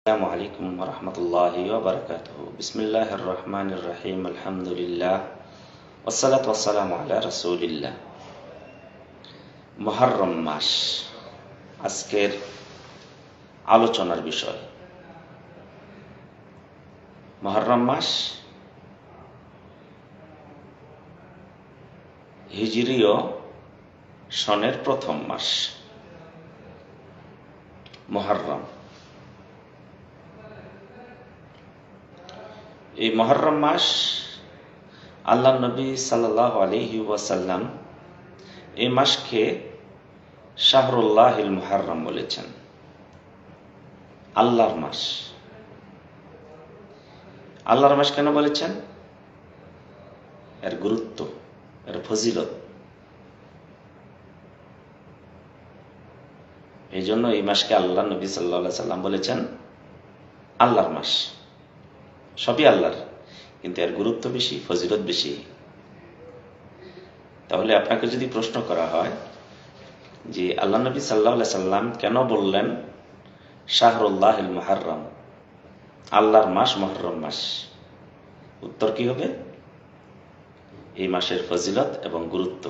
আসসালামু আলাইকুম ওয়া রাহমাতুল্লাহি ওয়া বারাকাতুহু। বিসমিল্লাহির রহমানির রহিম। আলহামদুলিল্লাহ ওয়াসসালাতু ওয়াসসালামু আলা রাসূলিল্লাহ। মুহররম মাস আজকের আলোচনার বিষয়। মুহররম মাস হিজরীয় সনের প্রথম মাস। মুহররম, এই মুহররম মাস আল্লাহর নবী সাল্লাল্লাহু আলাইহি ওয়াসাল্লাম এই মাসকে শাহরুল্লাহিল মুহররম বলেছেন, আল্লাহর মাস। আল্লাহর মাস কেন বলেছেন? এর গুরুত্ব, এর ফজিলত। এই জন্য এই মাসকে আল্লাহ নবী সাল্লাল্লাহু আলাইহি সাল্লাম বলেছেন আল্লাহর মাস। সবই আল্লাহর, কিন্তু এর গুরুত্ব বেশি, ফজিলত বেশি। তাহলে আপনাকে যদি প্রশ্ন করা হয় যে আল্লাহ নবী সাল্লাল্লাহু আলাইহি সাল্লাম কেন বললেন শাহরুল্লাহিল মুহররম, আল্লাহর মাস, মুহররম মাস, উত্তর কি হবে? এই মাসের ফজিলত এবং গুরুত্ব।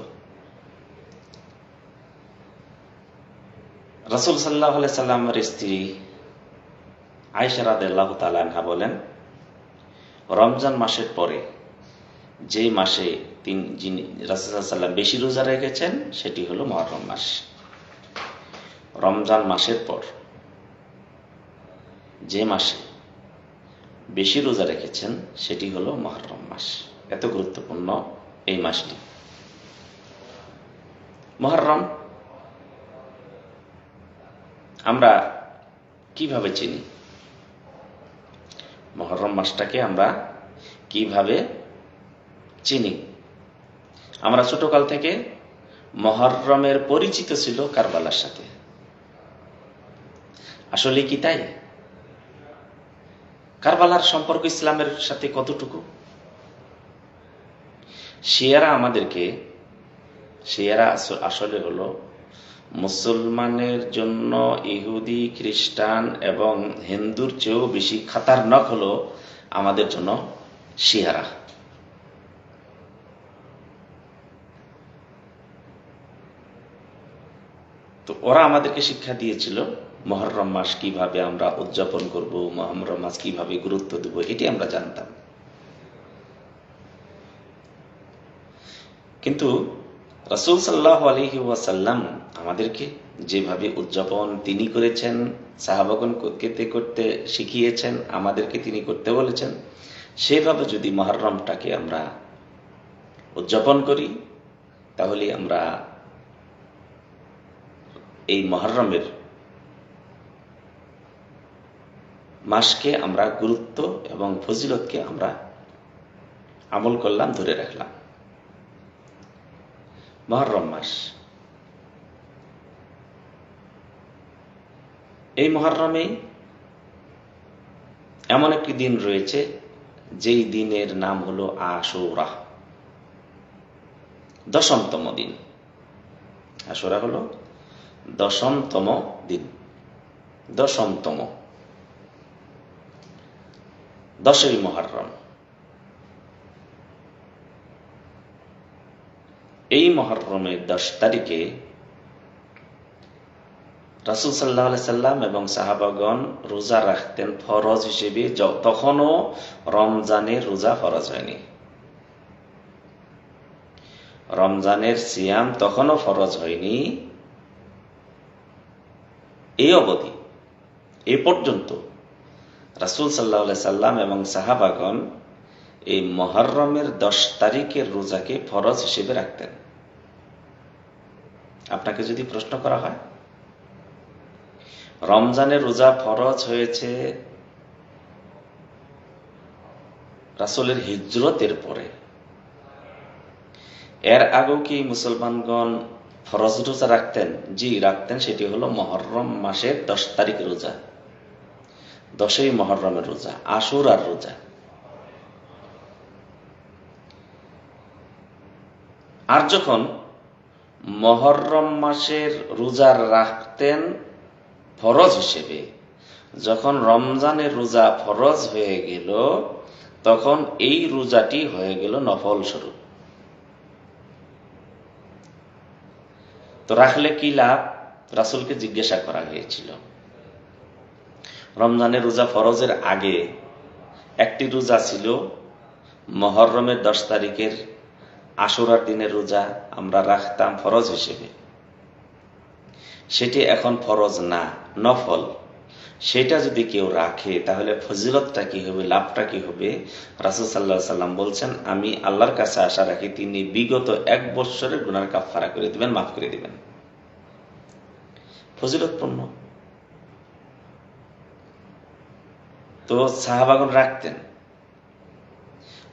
রাসূল সাল্লাল্লাহু আলাইহি সাল্লামের স্ত্রী আয়েশা রাদিয়াল্লাহু তাআলা আনহা বলেন, রমজান মাসের পরে যে মাসে রাসূল সাল্লাল্লাহু আলাইহি সাল্লাম বেশি রোজা রেখেছেন সেটি হলো মুহররম মাস। রমজান মাসের পর যে মাসে বেশি রোজা রেখেছেন সেটি হলো মুহররম মাস। এত গুরুত্বপূর্ণ এই মাসটি। মুহররম আমরা কিভাবে চিনি? মুহররম মাসটাকে আমরা কিভাবে চিনি? আমরা ছোটকাল থেকে মুহররমের পরিচিত ছিল কারবালার সাথে। আসলে কি তাই? কারবালার সম্পর্ক ইসলামের সাথে কতটুকু? শিয়ারা আসলে হলো মুসলমানের জন্য ইহুদি, খ্রিস্টান এবং হিন্দুর চেয়েও বেশি খাতারনাক হলো আমাদের জন্য শিয়ারা। তো ওরা আমাদেরকে শিক্ষা দিয়েছিল মুহররম মাস কিভাবে আমরা উদযাপন করব, মুহররম মাস কিভাবে গুরুত্ব দেব, এটি আমরা জানতাম। কিন্তু রাসূল সাল্লাল্লাহু আলাইহি ওয়াসাল্লাম আমাদেরকে যেভাবে উদযাপন তিনি করেছেন, সাহাবাগণকে করতে শিখিয়েছেন, আমাদেরকে তিনি করতে বলেছেন, সেভাবে যদি মুহররমটাকে আমরা উদযাপন করি তাহলে আমরা এই মুহররমের মাসকে আমরা গুরুত্ব এবং ফজিলতকে আমরা আমল করলাম, ধরে রাখলাম। মুহররম মাস, এই মুহররমে এমন একটি দিন রয়েছে যেই দিনের নাম হলো আশুরা, 10তম দিন। আশুরা হলো 10তম দিন, 10তম, 10ই মুহররম। এই মুহররমের 10 তারিখে রাসূল সাল্লাল্লাহু আলাইহি সাল্লাম এবং সাহাবাগণ রোজা রাখতেন ফরজ হিসেবে। তখনও রমজানের রোজা ফরজ হয়নি, রমজানের সিয়াম তখনও ফরজ হয়নি। এই অবধি, এ পর্যন্ত রাসূল সাল্লাল্লাহু আলাইহি সাল্লাম এবং সাহাবাগণ এই মুহররমের 10 তারিখের রোজাকে ফরজ হিসেবে রাখতেন। আপনাকে যদি প্রশ্ন করা হয় রমজানের রোজা ফরজ হয়েছে রাসূলের হিজরতের পরে, এর আগেও কি মুসলমানগণ ফরজ রোজা রাখতেন? জি, রাখতেন। সেটি হলো মুহররম মাসের 10 তারিখ রোজা, 10ই মুহররমের রোজা, আশুরার রোজা। আর যখন মুহররম মাসের রোজা রাখতেন ফরজ হিসেবে, যখন রমজানের রোজা ফরজ হয়ে গেল তখন এই রোজাটি হয়ে গেল নফল স্বরূপ। তো রাখলে কি লাভ? রাসূলকে জিজ্ঞাসা করা হয়েছিল। রমজানের রোজা ফরজের আগে একটি রোজা ছিল মুহররমের 10 তারিখের আশুরার দিনের রোজা, আমরা রাখতাম ফরজ হিসেবে। সেটি এখন ফরজ না, নফল। সেটা যদি কেউ রাখে তাহলে ফজিলতটা কি হবে, লাভটা কি হবে? রাসূল সাল্লাল্লাহু আলাইহি সাল্লাম বলছেন, আমি আল্লাহর কাছে আশা রাখি তিনি বিগত 1 বৎসরের গুনাহ কাফফারা করে দিবেন, মাফ করে দিবেন। ফজিলতপূর্ণ। তো সাহাবাগণ রাখতেন।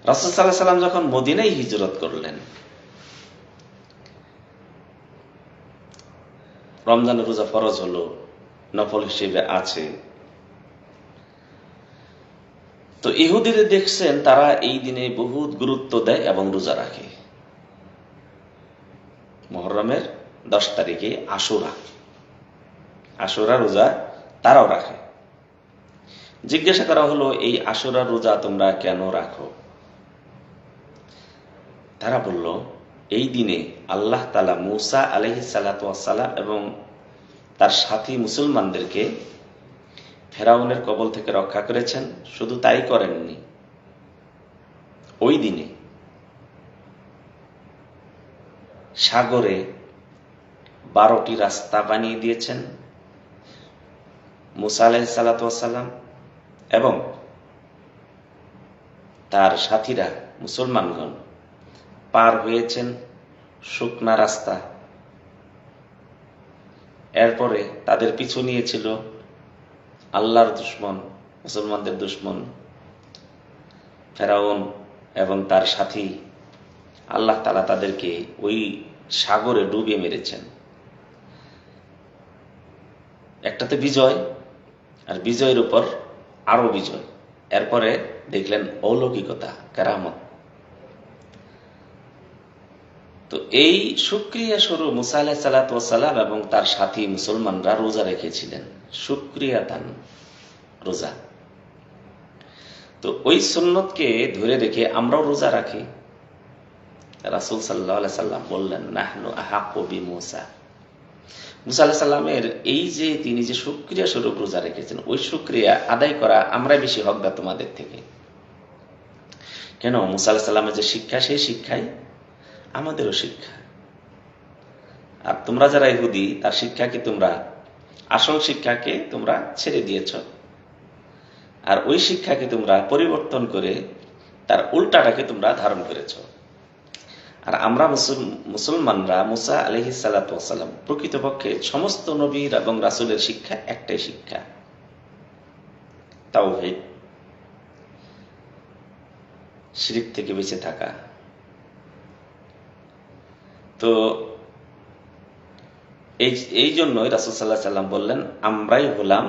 রাসূল সাল্লাল্লাহু আলাইহি সাল্লাম যখন মদিনায় হিজরত করলেন, রমজানের রোজা ফরজ হলো, নফল হিসেবে আছে। তো ইহুদিদের দেখছেন তারা এই দিনে বহুত গুরুত্ব দেয় এবং রোজা রাখে। মুহররমের 10 তারিখে আশুরা রোজা তারাও রাখে। জিজ্ঞাসা করা হলো, এই আশুরা রোজা তোমরা কেন রাখো? তারা বলল, এই দিনে আল্লাহ তাআলা মূসা আলাইহিস সালাতু ওয়াস সালাম এবং তার সাথী মুসলমানদেরকে ফেরাউনের কবল থেকে রক্ষা করেছেন। শুধু তাই করেননি, ওই দিনে সাগরে 12টি রাস্তা বানিয়ে দিয়েছেন মূসা আলাইহিস সালাতু ওয়াস সালাম এবং তার সাথীরা মুসলমানগণ পার হয়েছেন শুকনা রাস্তা। এরপরে তাদের পিছু নিয়েছিল আল্লাহর দুশমন, মুসলমানদের দুশমন ফেরাউন এবং তার সাথী। আল্লাহ তাআলা তাদেরকে ওই সাগরে ডুবিয়ে মেরেছেন। একটাতে বিজয়, আর বিজয়ের উপর আরো বিজয়। এরপরে দেখলেন অলৌকিকতা, কেরামত। তো এই শুকরিয়া স্বরূপ মূসা আলাইহিস সালাতু ওয়াস সালাম এবং তার সাথী মুসলমানরা রোজা রেখেছিলেন, শুকরিয়া দান রোজা। তো ওই সুন্নতকে ধরে রেখে আমরাও রোজা রাখি। রাসূল সাল্লাল্লাহু আলাইহি সাল্লাম বললেন, নাহনু আহাক্কু বিমূসা। মূসা আলাইহিস সালামের এই যে তিনি যে শুকরিয়া স্বরূপ রোজা রেখেছেন, ওই শুকরিয়া আদায় করা আমরা বেশি হকদার তোমাদের থেকে। কেন? মূসা আলাইহিস সালামের যে শিক্ষা, সেই শিক্ষাই আমাদেরও শিক্ষা। আর তোমরা যারা ইহুদি, তার শিক্ষাকে তোমরা, আসল শিক্ষাকে তোমরা ছেড়ে দিয়েছ, আর ওই শিক্ষাকে তোমরা পরিবর্তন করে তার উল্টাটাকে তোমরা ধারণ করেছ। আর আমরা মুসলমানরা মূসা আলাইহিস সালাতু ওয়াস সালাম, প্রকৃতপক্ষে সমস্ত নবীর এবং রাসূলের শিক্ষা একটাই শিক্ষা, তাওহীদ, শিরক থেকে বেঁচে থাকা। তো এই জন্যই রাসূল সাল্লাল্লাহু আলাইহি সাল্লাম বললেন, আমরাই হলাম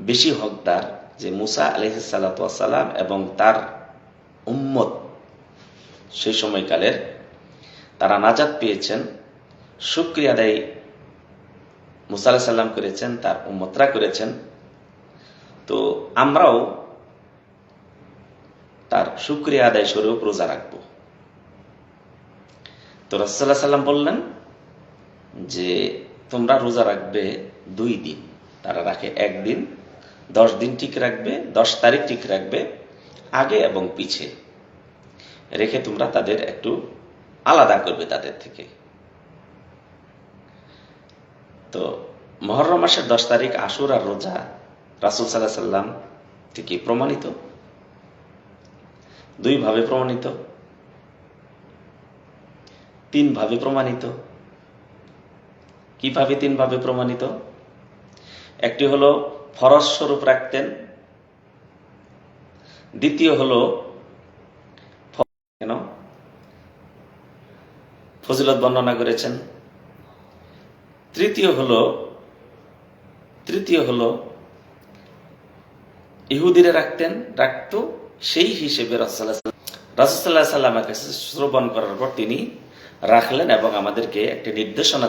বেশি হকদার, যে মূসা আলাইহিস সালাতু ওয়াস সালাম এবং তার উম্মত সেই সময়কালের তারা নাজাত পেয়েছেন। শুকরিয়া আদায় মূসা আলাইহিস সালাম করেছেন, তার উম্মতরা করেছেন। তো আমরাও তার শুকরিয়া আদায় স্বরূপ রোজা রাখব। তো রাসূলুল্লাহ সাল্লাল্লাহু আলাইহি সাল্লাম বললেন যে তোমরা রোজা রাখবে 2 দিন। তারা রাখে 1 দিন, 10 দিন ঠিক রাখবে, 10 তারিখ ঠিক রাখবে, আগে এবং পিছে রেখে তোমরা তাদের একটু আলাদা করবে তাদের থেকে। তো মুহররম মাসের 10 তারিখ আশুরার রোজা রাসূল সাল্লাল্লাহু আলাইহি সাল্লাম থেকে প্রমাণিত, 2 ভাবে প্রমাণিত, 3 ভাবে প্রমাণিত। কিভাবে 3 ভাবে প্রমাণিত? একটি হলো ফরজ স্বরূপ রাখতেন, দ্বিতীয় হলো কেন ফজিলত বর্ণনা করেছেন, তৃতীয় হলো ইহুদিরা রাখতো, সেই হিসেবে রাসূলুল্লাহ সাল্লাল্লাহু আলাইহি সাল্লামের কাছে শ্রবণ করার পর তিনি রাখলেন এবং আমাদেরকে একটি নির্দেশনা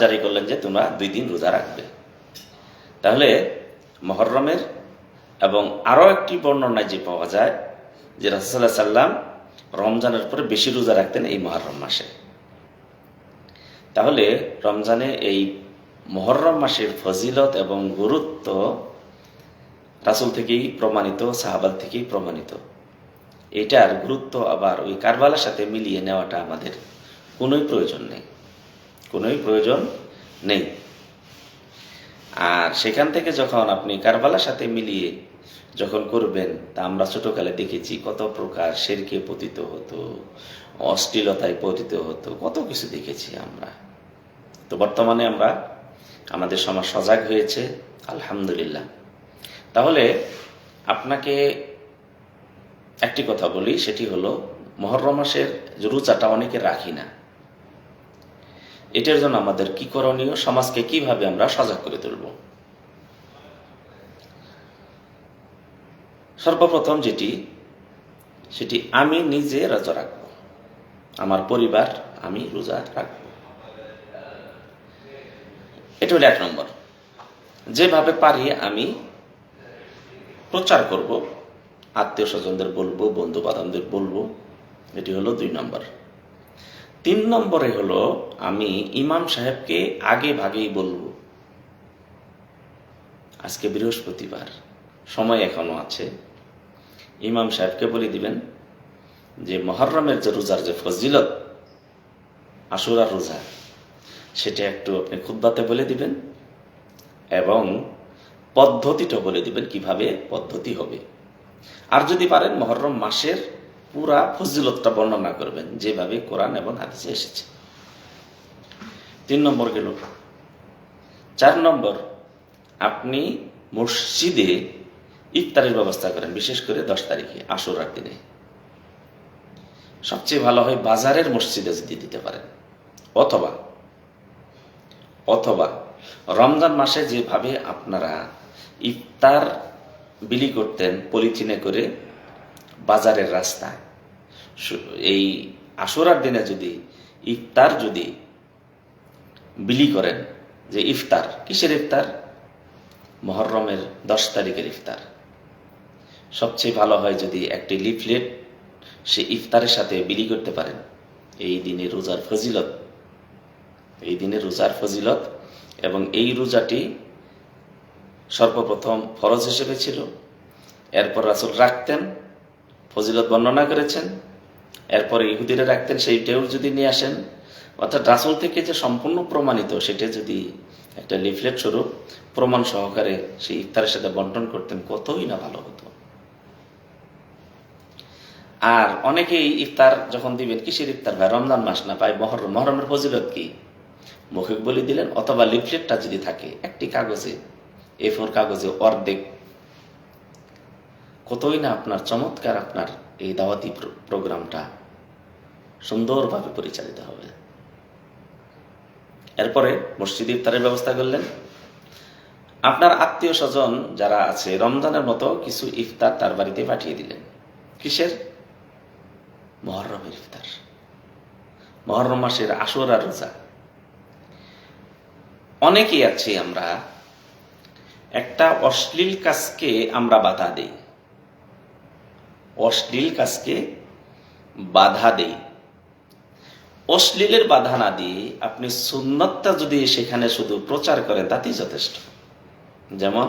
জারি করলেন যে তোমরা 2 দিন রোজা রাখবে। তাহলে মুহররমের এবং আরও একটি বর্ণনায় যে পাওয়া যায় যে রাসূলুল্লাহ সাল্লাল্লাহু আলাইহি সাল্লাম রমজানের পরে বেশি রোজা রাখতেন এই মুহররম মাসে। তাহলে রমজানে এই মুহররম মাসের ফজিলত এবং গুরুত্ব রাসূল থেকেই প্রমাণিত, সাহাবাল থেকেই প্রমাণিত। এটার গুরুত্ব আবার ওই কারবালার সাথে মিলিয়ে নেওয়াটা আমাদের কোনোই প্রয়োজন নেই। আর সেখান থেকে যখন আপনি কারবালার সাথে মিলিয়ে যখন করবেন, তা আমরা ছোটকালে দেখেছি কত প্রকার শিরকে পতিত হতো, অশ্লীলতায় পতিত হতো, কত কিছু দেখেছি আমরা। তো বর্তমানে আমাদের সমাজ সজাগ হয়েছে, আলহামদুলিল্লাহ। তাহলে আপনাকে একটি কথা বলি, সেটি হলো মুহররম মাসের রোজাটা অনেকে রাখি না। এটার জন্য আমাদের কি করণীয়, সমাজকে কিভাবে আমরা সজাগ করে তুলব? সর্বপ্রথম সেটি আমি নিজে রোজা রাখবো, আমার পরিবার আমি রোজা রাখবো। এটা হলো 1 নম্বর। যেভাবে পারি আমি প্রচার করব, আত্মীয় স্বজনদের বলবো, বন্ধু বান্ধবদের বলবো। এটি হলো 2 নম্বর। 3 নম্বরে হলো আমি ইমাম সাহেবকে আগে ভাগেই বলবো, আজকে বৃহস্পতিবার, সময় এখনো আছে, ইমাম সাহেবকে বলে দিবেন যে মুহররমের যে রোজার যে ফজিলত, আশুরার রোজা, সেটা একটু আপনি খুতবাতে বলে দিবেন এবং পদ্ধতিটা বলে দিবেন, কিভাবে পদ্ধতি হবে। আর যদি পারেন মুহররম মাসের পুরা ফজিলতটা বর্ণনা করবেন, যেভাবে কোরআন এবং হাদিসে এসেছে। 3 নম্বর গেল। 4 নম্বর, আপনি মসজিদে ইফতারের ব্যবস্থা করেন, বিশেষ করে 10 তারিখে আশুরার দিনে। সবচেয়ে ভালো হয় বাজারের মসজিদে যদি দিতে পারেন, অথবা রমজান মাসে যেভাবে আপনারা ইফতার বিলি করতেন পলিথিনে করে বাজারের রাস্তায়, এই আশুরার দিনে যদি ইফতার বিলি করেন, যে ইফতার কিসের ইফতার? মুহররমের 10 তারিখের ইফতার। সবচেয়ে ভালো হয় যদি একটি লিফলেট সে ইফতারের সাথে বিলি করতে পারেন, এই দিনে রোজার ফজিলত, এবং এই রোজাটি সর্বপ্রথম ফরজ হিসেবে ছিল, এরপর রাসূল রাখতেন, ফজিলত বর্ণনা করেছেন, এরপরে ইহুদিরা রাখতেন, সেইটাও যদি নিয়ে আসেন, অর্থাৎ রাসূল থেকে যে সম্পূর্ণ প্রমাণিত, সেটা যদি একটা লিফলেট স্বরূপ প্রমাণ সহকারে সেই ইফতারের সাথে বন্টন করতেন, কতই না ভালো হতো। আর অনেকেই ইফতার যখন দিবেন, কিসের ইফতার ভাই? রমজান মাস না, পাই মুহররমের ফজিলত কি? মৌখিক বলে দিলেন, অথবা লিফলেটটা যদি থাকে একটি কাগজে, A4 কাগজে অর্ধেক, কতই না আপনার চমৎকার আপনার এই দাওয়াতি প্রোগ্রামটা সুন্দরভাবে পরিচালিত হবে। এরপরে মসজিদে ইফতারের ব্যবস্থা করলেন, আপনার আত্মীয় স্বজন যারা আছে রমজানের মতো কিছু ইফতার তার বাড়িতে পাঠিয়ে দিলেন। কিসের? মুহররমের ইফতার, মুহররম মাসের আশুরার রোজা। অনেকেই আছে আমরা একটা অশ্লীল কাজকে আমরা বাধা দেই, অশ্লীলের বাধা না দিয়ে আপনি সুন্নতটা যদি সেখানে শুধু প্রচার করেন, তাতেই যথেষ্ট। যেমন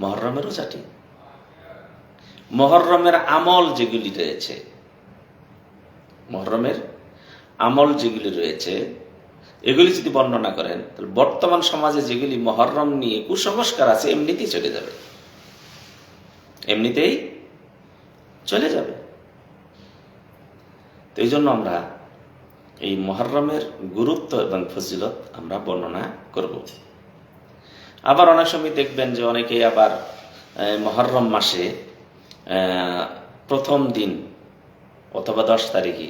মুহররমের রোজাটি, মুহররমের আমল যেগুলি রয়েছে, এগুলি যদি বর্ণনা করেন, তাহলে বর্তমান সমাজে যেগুলি মুহররম নিয়ে কুসংস্কার আছে, এমনিতেই চলে যাবে। তো এই জন্য আমরা এই মুহররমের গুরুত্ব এবং ফজিলত আমরা বর্ণনা করব। আবার অনেক সময় দেখবেন যে অনেকে আবার মুহররম মাসে প্রথম দিন অথবা 10 তারিখে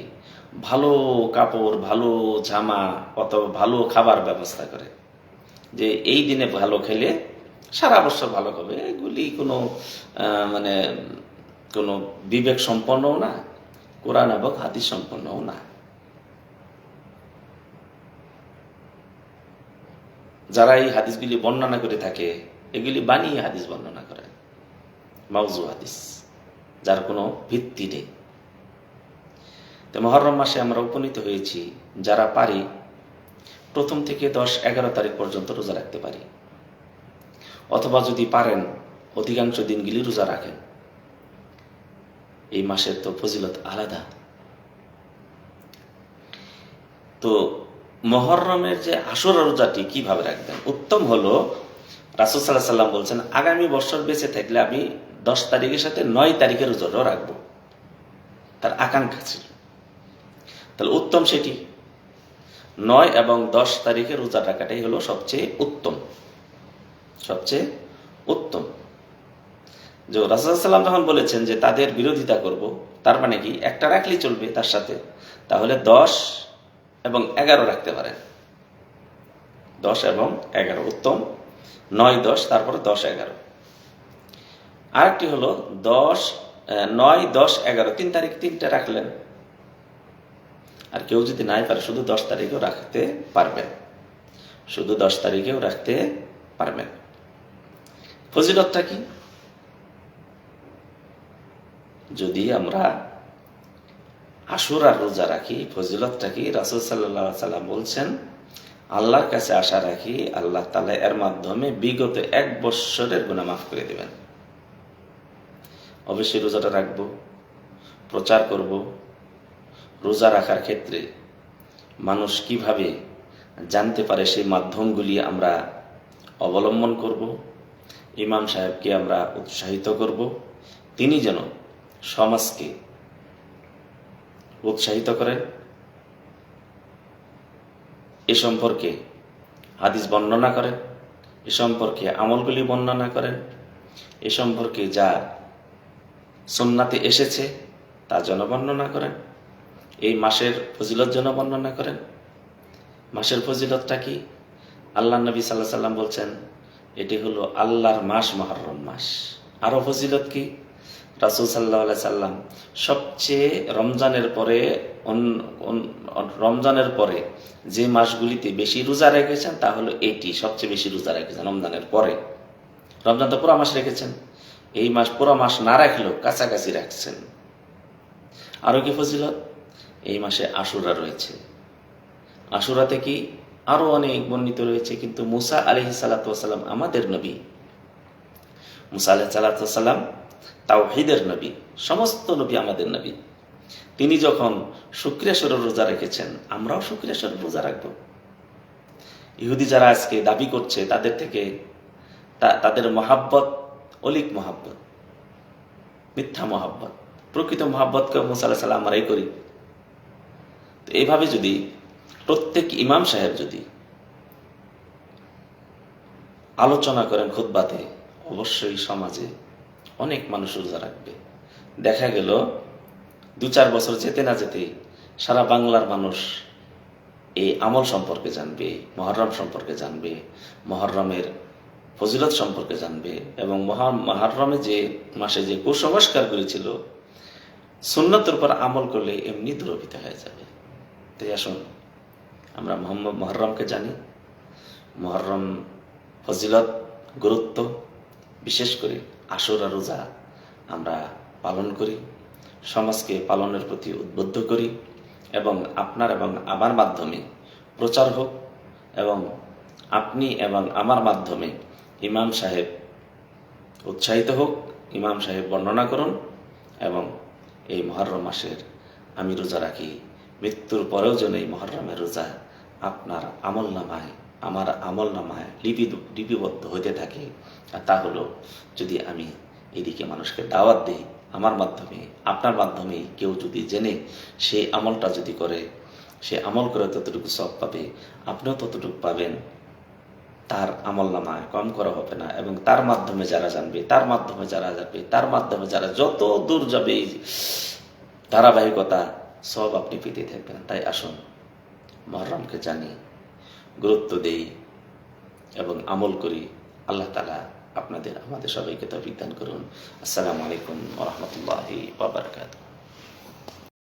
ভালো কাপড়, ভালো জামা, অথবা ভালো খাবার ব্যবস্থা করে, যে এই দিনে ভালো খেলে সারা বছর ভালো হবে। এগুলি কোনো বিবেক সম্পন্নও না, কোরআন এবং হাদিস সম্পন্নও না। যারা এই হাদিসগুলি বর্ণনা করে থাকে এগুলি বানিয়ে হাদিস বর্ণনা করে, মাউজু হাদিস, যার কোনো ভিত্তি নেই। তো মুহররম মাসে আমরা উপনীত হয়েছি, যারা পারি প্রথম থেকে 10-11 তারিখ পর্যন্ত রোজা রাখতে পারি, অথবা যদি পারেন অধিকাংশ দিনগুলি রোজা রাখেন। এই মাসের তো ফজিলত আলাদা। তো মুহররমের যে আশুরা রোজাটি কিভাবে রাখবেন? উত্তম হলো, রাসূল সাল্লাল্লাহু আলাইহি ওয়াসাল্লাম বলছেন, আগামী বছর বেঁচে থাকলে আমি 10 তারিখের সাথে 9 তারিখের রোজাটাও রাখবো, তার আকাঙ্ক্ষা ছিল। তাহলে উত্তম সেটি 9 এবং 10 তারিখের রোজা রাখাটাই হলো সবচেয়ে উত্তম, সবচেয়ে উত্তম। যে রাসূল সাল্লাল্লাহু আলাইহি ওয়াসাল্লাম যখন বলেছেন যে তাদের বিরোধিতা করব, তার মানে কি একটা রাখলেই চলবে তার সাথে, তাহলে 10 এবং 11 রাখতে পারেন। 10 এবং 11 উত্তম, 9, 10, তারপরে 10, 11। আরেকটি হলো 9, 10, 11 3 তারিখ 3টা রাখলেন। আর কেউ যদি নাই পারে শুধু 10 তারিখেও রাখতে পারবেন, শুধু 10 তারিখেও রাখতে পারবেন। ফজিলতটা কি? যদি আমরা আশুরার রোজা রাখি, ফজিলতটা কি? রাসূল সাল্লাল্লাহু আলাইহি ওয়াসাল্লাম বলছেন, আল্লাহর কাছে আশা রাখি আল্লাহ তাআলা এর মাধ্যমে বিগত 1 বৎসরের গুনাহ মাফ করে দিবেন। অবশ্যই রোজাটা রাখবো, প্রচার করব। রোজা রাখার ক্ষেত্রে মানুষ কিভাবে জানতে পারে সেই মাধ্যমগুলি আমরা অবলম্বন করব। ইমাম সাহেবকে আমরা উৎসাহিত করব, তিনি যেন সমাজকে উৎসাহিত করেন। এ সম্পর্কে হাদিস বর্ণনা করেন, এ সম্পর্কে আমলগুলি বর্ণনা করেন, এ সম্পর্কে যা সুন্নাতে এসেছে তা যেন বর্ণনা করেন। এই মাসের ফজিলত যেন বর্ণনা করেন। মাসের ফজিলতটা কি? আল্লাহ নবী সাল্লাল্লাহু আলাইহি ওয়াসাল্লাম বলছেন, এটি হলো আল্লাহর মাস, মুহররম মাস। আরো ফজিলত কি? রাসূল সাল্লাল্লাহু আলাইহি সাল্লাম সবচেয়ে রমজানের পরে যে মাসগুলিতে বেশি রোজা রেখেছেন তা হলো এটি, সবচেয়ে বেশি রোজা রেখেছেন রমজানের পরে। রমজান তো পুরো মাস রেখেছেন, এই মাস পুরো মাস না রাখলেও কাছাকাছি রাখছেন। আরো কি ফজিলত? এই মাসে আশুরা রয়েছে। আশুরাতে কি আরো অনেক বর্ণিত রয়েছে, কিন্তু মুসা আলাইহিস সালাতু ওয়াস সালাম আমাদের নবী। মুসা আলাইহিস সালাতু ওয়াস সালাম তাওহীদের নবী, সমস্ত নবী আমাদের নবী। তিনি যখন শুকরিয়া শরীর রোজা রেখেছেন, আমরাও শুকরিয়া শরীর রোজা রাখবো। ইহুদি যারা আজকে দাবি করছে তাদের থেকে তাদের মহাব্বত অলিক মহাব্বত, মিথ্যা মহাব্বত। প্রকৃত মহাব্বতকে মুসা আলাইহিস সালাম আমরাই করি। তো এইভাবে যদি প্রত্যেক ইমাম সাহেব যদি আলোচনা করেন খুতবাতে, অবশ্যই সমাজে অনেক মানুষ রোজা রাখবে। দেখা গেল 2-4 বছর যেতে না যেতেই সারা বাংলার মানুষ এই আমল সম্পর্কে জানবে, মুহররম সম্পর্কে জানবে, মুহররমের ফজিলত সম্পর্কে জানবে, এবং মুহররমে যে মাসে যে কুসংস্কারগুলি ছিল সুন্নতের উপর আমল করলে এমনি দূরীভূত হয়ে যাবে। তাই আসুন আমরা মুহররমকে জানি, মুহররম ফজিলত, গুরুত্ব, বিশেষ করে আশুরা রোজা আমরা পালন করি, সমাজকে পালনের প্রতি উদ্বুদ্ধ করি, এবং আপনার এবং আমার মাধ্যমে প্রচার হোক, এবং আপনি এবং আমার মাধ্যমে ইমাম সাহেব উৎসাহিত হোক, ইমাম সাহেব বর্ণনা করুন, এবং এই মুহররম মাসের আমি রোজা রাখি, মৃত্যুর পরেও যেন এই মুহররমের রোজা আপনার আমলনামায়, আমার আমলনামায় লিপিবদ্ধ হতে থাকে। আর তা হলো, যদি আমি এদিকে মানুষকে দাওয়াত দিই, আমার মাধ্যমে, আপনার মাধ্যমে কেউ যদি জেনে সে আমলটা যদি করে, সে আমল করে ততটুকু সওয়াব পাবে, আপনিও ততটুকু পাবেন। তার আমলনামায় কম করা হবে না, এবং তার মাধ্যমে যারা জানবে, তার মাধ্যমে যারা যাবে, তার মাধ্যমে যারা যত দূর যাবে, এই ধারাবাহিকতা সব আপনি পেতে থাকবেন। তাই আসুন মুহররমকে জানি, গুরুত্ব দেই এবং আমল করি। আল্লাহ তাআলা আপনাদের আমাদের সবাইকে তৌফিক দান করুন। আসসালামু আলাইকুম ওয়া রাহমাতুল্লাহি ওয়া বারাকাতুহু।